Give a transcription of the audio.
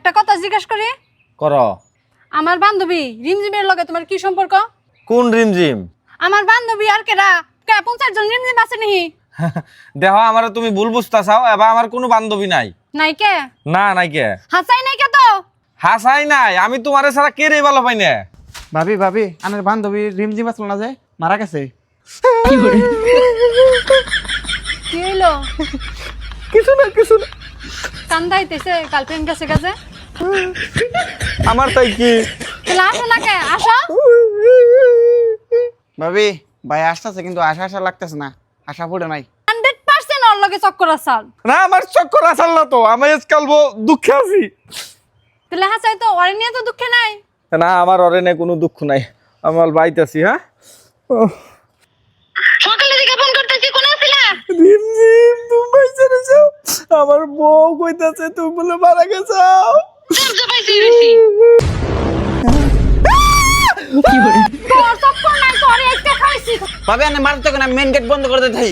একটা কথা জিজ্ঞেস করি কর। আমার বান্ধবী রিমঝিমের লগে তোমার কি সম্পর্ক? কোন রিমঝিম? আমার বান্ধবী আর কেডা কে 50 জন রিমঝিম আছে নাহি? দেহ আমারে তুমি ভুল বুঝতাছাও, এবার আমার কোনো বান্ধবী নাই। নাই কে? না নাই কে। হাসাই নাই কে তো? হাসাই নাই, আমি তোমারে ছাড়া কে রে ভালো পাই না। ভাবি ভাবি আমার বান্ধবী রিমঝিম আসল না যে মারা গেছে। কি হইলো? কিছু না কিছু না। কান্দাইতেছে গার্লফ্রেন্ড কাছে কাছে। আমার তাই কি? তাহলে আসো না কে? আসো। ভাবি ভাই আসতেছে কিন্তু আশা আশা লাগতেছে না, আশা পড়ে নাই। 100% ওর লগে চক্কর আসাল। না আমার চক্কর আসল না তো, আমি আজকাল দুঃখে আছি। তাহলে হাসাই তো ওরে নিয়ে তো দুঃখে নাই। না আমার অরেনে কোনো দুঃখ নাই, আমার বাইতাছি। হ্যাঁ সকালে থেকে ফোন করতেছি, কোন ছিলা? রিমঝিম তুমি বাইসা রইছো, আমার বউ কইতাছে তুমি বলে মারা গেছাও। তোর চক্কর নাই, তোরে একটা খাইছি। ভাবি আমি মারতে কেন, মেন গেট বন্ধ করে দিতে।